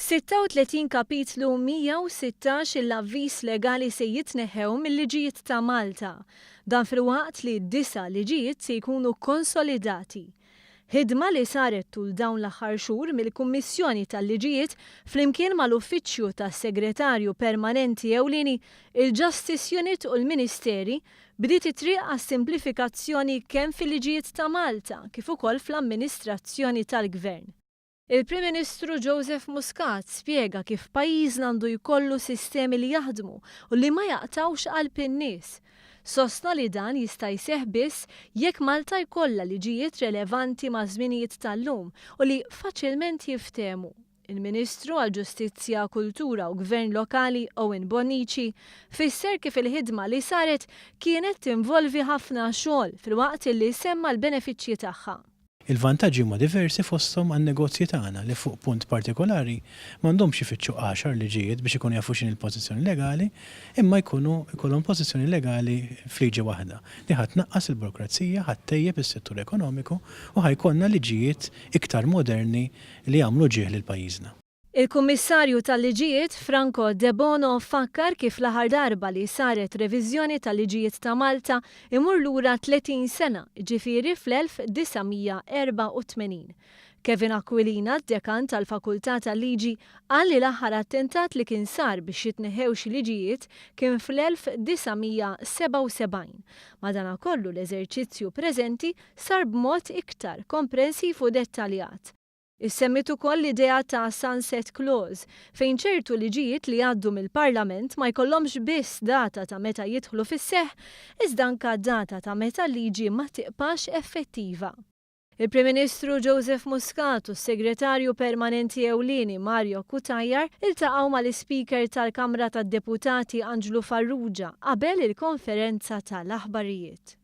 36 kapitlu 116 il-avviż legali se jitneħħew mill-liġijiet ta' Malta, dan filwaqt li d-9 liġijiet se jkunu konsolidati. Ħidma li saret tul dawn l-aħħar xhur mill-Kummissjoni tal-Liġijiet flimkien mal-Uffiċċju tas-Segretarju Permanenti Ewlieni, il-Justice Unit u l-Ministeri bdiet it-triq għas-simplifikazzjoni kemm fil-liġijiet ta' Malta kif ukoll fl-amministrazzjoni tal-Gvern. Il-Prim Ministru Joseph Muscat spjega kif pajjiżna għandu jkollu sistemi li jaħdmu u li ma jaqtawx qalb in-nies. Sostna li dan jista' jseħħ biss jekk Malta jkollha liġijiet relevanti ma' żminijiet tal-lum u li faċilment jiftehmu. Il-Ministru għall-Ġustizzja, Kultura u Gvern Lokali Owen Bonnici fisser kif il-ħidma li saret kienet tinvolvi ħafna xogħol filwaqt li semma l-benefiċċji tagħha. Il-vantaġġi huma diversi fosthom għan-negozji tagħna li fuq punt partikolari m'għandhomx ifittxu 10 liġijiet biex ikunu jafu x'in il-pożizzjoni legali, imma jkollhom pożizzjoni legali f'liġi waħda li ħadd tnaqqas il-burokrazija, ħadd tejjeb is-settur ekonomiku u ħajkollna liġijiet iktar moderni li jagħmlu ġieħ lil pajjiżna. Il-Kummissarju tal-Liġijiet Franco De Bono fakkar kif l-aħħar darba li saret reviżjoni tal-liġijiet ta' Malta imur lura 30 sena, ġifieri fl-1984. Kevin Aquilina, dekan tal-Fakultà tal-Liġi, qal li l-aħħar attentat li kien sar biex jitneħħew xi liġijiet kien fl-1977. Madankollu l-eżerċizzju preżenti sar b'mod iktar komprensiv u dettaljat. Issemmit ukoll l-idea ta' sunset clause fejn ċertu liġijiet li għaddu mill-Parlament ma jkollhomx biss data ta' meta jidħlu fis-seħħ, iżda anke data ta' meta liġi ma tibqax effettiva. Il-Prim Ministru Joseph Muscat u s-Segretarju Permanenti Ewlieni Mario Cutajar iltaqgħu mal-Ispeaker tal-Kamra tad-Deputati Angelo Farrugia qabel il-konferenza tal-aħbarijiet.